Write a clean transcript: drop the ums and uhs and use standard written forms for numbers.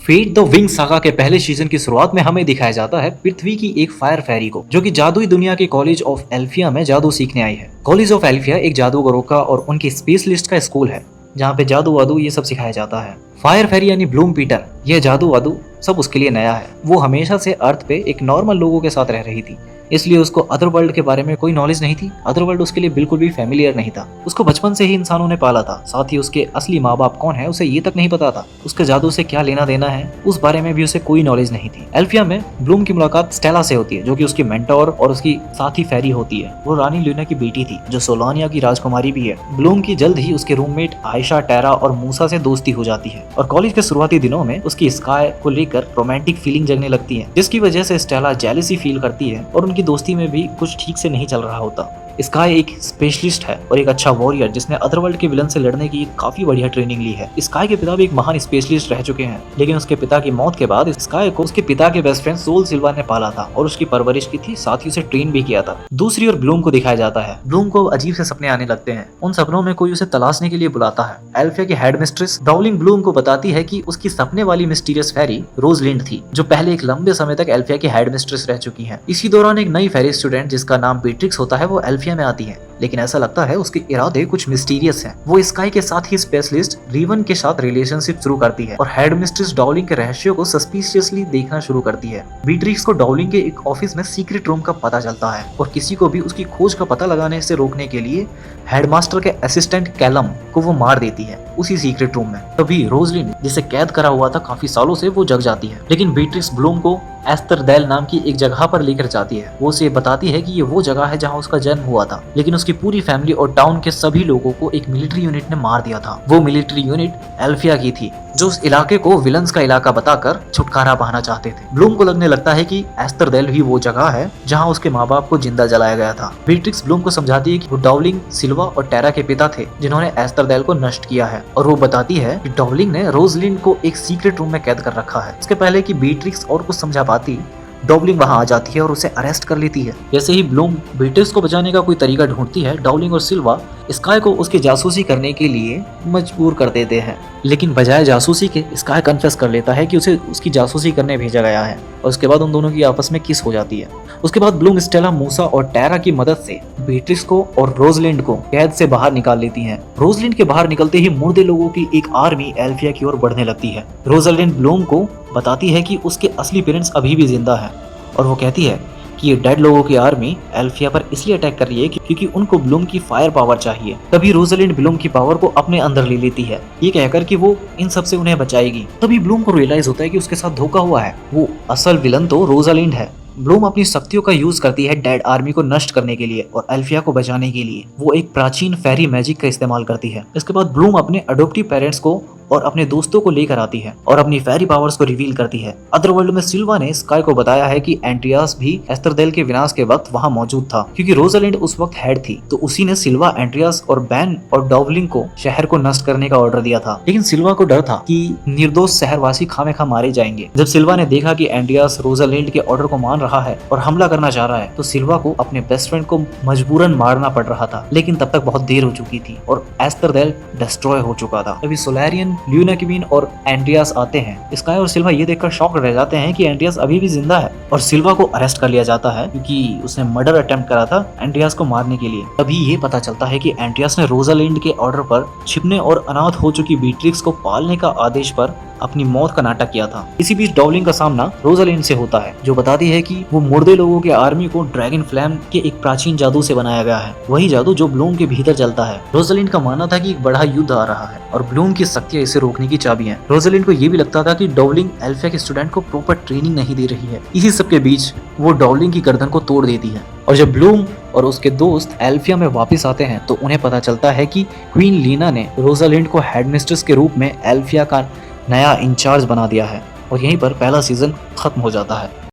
Fate the wing saga के पहले season की शुरुआत में हमें दिखाया जाता है पृथ्वी की एक फायर फेरी को, जो कि जादुई दुनिया के कॉलेज ऑफ एल्फिया में जादू सीखने आई है। कॉलेज ऑफ एल्फिया एक जादूगरों का और उनके स्पेशलिस्ट का स्कूल है, जहाँ पे जादू वादू ये सब सिखाया जाता है। फायर फेरी यानी ब्लूम पीटर, यह जादू वादू सब उसके लिए नया है। वो हमेशा से अर्थ पे एक नॉर्मल लोगों के साथ रह रही थी, इसलिए उसको अदरवर्ल्ड के बारे में कोई नॉलेज नहीं थी। अदरवर्ल्ड उसके लिए बिल्कुल भी फेमिलियर नहीं था। उसको बचपन से ही इंसानों ने पाला था, साथ ही उसके असली माँ बाप कौन है उसे ये तक नहीं पता था। उसके जादू से क्या लेना देना है उस बारे में भी उसे कोई नॉलेज नहीं थी। एल्फिया में ब्लूम की मुलाकात स्टेला से होती है, जो कि उसकी मेंटोर और उसकी साथी फेरी होती है। वो रानी ल्यूना की बेटी थी, जो सोलानिया की राजकुमारी भी है। ब्लूम की जल्द ही उसके रूममेट आयशा, टेरा और मूसा से दोस्ती हो जाती है और कॉलेज के शुरुआती दिनों में उसकी स्काई को लेकर रोमांटिक फीलिंग जगने लगती है, जिसकी वजह से स्टेला जेलसी फील करती है और उनकी दोस्ती में भी कुछ ठीक से नहीं चल रहा होता। स्काई एक स्पेशलिस्ट है और एक अच्छा वॉरियर, जिसने अदरवर्ल्ड के विलन से लड़ने की काफी बढ़िया ट्रेनिंग ली है। स्काई के पिता भी एक महान स्पेशलिस्ट रह चुके हैं, लेकिन उसके पिता की मौत के बाद स्काई को उसके पिता के बेस्ट फ्रेंड सोल सिल्वा ने पाला था और उसकी परवरिश की थी, साथ ही उसे ट्रेन भी किया था। दूसरी ओर ब्लूम को दिखाया जाता है। ब्लूम को अजीब से सपने आने लगते हैं। उन सपनों में कोई उसे तलाशने के लिए बुलाता है। एल्फिया की हेड मिस्ट्रेस डाउलिंग ब्लूम को बताती है कि उसकी सपने वाली मिस्टीरियस फेरी रोजलिंड थी, जो पहले एक लंबे समय तक एल्फिया की हेड मिस्ट्रेस रह चुकी है। इसी दौरान एक नई फेरी स्टूडेंट जिसका नाम बेट्रिक्स होता है, वो एल्फिया में आती है, लेकिन ऐसा लगता है उसके इरादे कुछ मिस्टीरियस हैं। वो स्काई के साथ ही स्पेशलिस्ट रीवन के साथ रिलेशनशिप शुरू करती है और हेड मिस्ट्रेस डाउलिंग के रहस्यों को सस्पिशियसली देखना शुरू करती है। बीट्रिक्स को डाउलिंग के एक ऑफिस में सीक्रेट रूम का पता चलता है और किसी को भी उसकी खोज का पता लगाने से रोकने के लिए हेडमास्टर के असिस्टेंट कैलम को वो मार देती है उसी सीक्रेट रूम में। तभी रोजलिन, जिसे कैद करा हुआ था काफी सालों से, वो जग जाती है। लेकिन बीट्रिक्स ब्लूम को एस्तरदेल नाम की एक जगह पर लेकर जाती है। वो उसे बताती है कि ये वो जगह है जहाँ उसका जन्म हुआ था, लेकिन उसकी पूरी फैमिली और टाउन के सभी लोगों को एक मिलिट्री यूनिट ने मार दिया था। वो मिलिट्री यूनिट एल्फिया की थी, जो उस इलाके को विलन्स का इलाका बताकर छुटकारा पाना चाहते थे। ब्लूम को लगने लगता है कि एस्तरदेल ही वो जगह है जहाँ उसके माँ बाप को जिंदा जलाया गया था। बीट्रिक्स ब्लूम को समझाती है कि वो डाउलिंग, सिल्वा और टेरा के पिता थे, जिन्होंने एस्तरदेल को नष्ट किया है, और वो बताती है कि डाउलिंग ने रोजलिंड को एक सीक्रेट रूम में कैद कर रखा है। इसके पहले कि बीट्रिक्स और कुछ समझा पाती, डाउलिंग वहां आ जाती है और उसे अरेस्ट कर लेती है। जैसे ही ब्लूम बीट्रिक्स को बचाने का कोई तरीका ढूंढती है, डाउलिंग और सिल्वा स्काई को उसकी जासूसी करने के लिए मजबूर कर देते हैं। लेकिन बजाय जासूसी के स्काई कन्फेस कर लेता है कि उसे उसकी जासूसी करने भेजा गया है, और उसके बाद उन दोनों की आपस में किस हो जाती है। उसके बाद ब्लूम स्टेला, मूसा और टेरा की मदद से बीट्रिक्स को और रोजलिंड को कैद से बाहर निकाल लेती हैं। रोजलिंड के बाहर निकलते ही मुर्दे लोगों की एक आर्मी एल्फिया की ओर बढ़ने लगती है। रोजलिंड ब्लूम को बताती है कि उसके असली पेरेंट्स अभी भी जिंदा हैं, और वो कहती है कि ये डेड लोगों की आर्मी एल्फिया पर इसलिए अटैक कर रही है क्योंकि उनको ब्लूम की फायर पावर चाहिए। तभी रोजलिंड ब्लूम की पावर को अपने अंदर ले लेती है, ये कहकर कि वो इन सब से उन्हें बचाएगी। तभी ब्लूम को रियलाइज होता है कि उसके साथ धोखा हुआ है। वो असल विलन तो रोजलिंड है। ब्लूम अपनी शक्तियों का यूज करती है डेड आर्मी को नष्ट करने के लिए और एल्फिया को बचाने के लिए। वो एक प्राचीन फेरी मैजिक का इस्तेमाल करती है। इसके बाद ब्लूम अपने अडॉप्टिव पेरेंट्स को और अपने दोस्तों को लेकर आती है और अपनी फेरी पावर्स को रिवील करती है। अदरवर्ल्ड में सिल्वा ने स्काई को बताया है कि एंड्रियास भी एस्तरदेल के विनाश के वक्त वहां मौजूद था, क्योंकि रोजलिंड उस वक्त हेड थी, तो उसी ने सिल्वा, एंड्रियास और बैन और डाउलिंग को शहर को नष्ट करने का ऑर्डर दिया था। लेकिन सिल्वा को डर था कि निर्दोष शहरवासी खामेखा मारे जाएंगे। जब सिल्वा ने देखा कि एंड्रियास रोजलिंड के ऑर्डर को मान रहा है और हमला करना चाह रहा है, तो सिल्वा को अपने बेस्ट फ्रेंड को मजबूरन मारना पड़ रहा था। लेकिन तब तक बहुत देर हो चुकी थी और एस्तरदेल डिस्ट्रॉय हो चुका था। अभी सोलारियन, ल्यूना की और एंड्रियास आते हैं। स्काई और सिल्वा ये देखकर शॉक रह जाते हैं कि एंड्रियास अभी भी जिंदा है, और सिल्वा को अरेस्ट कर लिया जाता है क्योंकि उसने मर्डर अटेम्प्ट करा था एंड्रियास को मारने के लिए। तभी ये पता चलता है कि एंड्रियास ने रोजलिंड के ऑर्डर पर छिपने और अनाथ हो चुकी बीट्रिक्स को पालने का आदेश पर अपनी मौत का नाटक किया था। इसी बीच डाउलिंग का सामना रोजलिंड से होता है, जो बताती है कि वो मुर्दे लोगों के आर्मी को ड्रैगन फ्लेम के एक प्राचीन जादू से बनाया गया है, वही जादू जो ब्लूम के भीतर चलता है। रोजलिंड का मानना था कि एक बड़ा युद्ध आ रहा है और ब्लूम की शक्तियां इसे रोकने की चाबी हैं। रोजलिंड को ये भी लगता था कि डाउलिंग एल्फिया के स्टूडेंट को प्रॉपर ट्रेनिंग नहीं दे रही है। इसी सब के बीच वो डाउलिंग की गर्दन को तोड़ देती है, और जब ब्लूम और उसके दोस्त एल्फिया में वापस आते हैं तो उन्हें पता चलता है कि क्वीन लीना ने रोजलिंड को हेडमिस्ट्रेस के रूप में एल्फिया का नया इंचार्ज बना दिया है, और यहीं पर पहला सीजन खत्म हो जाता है।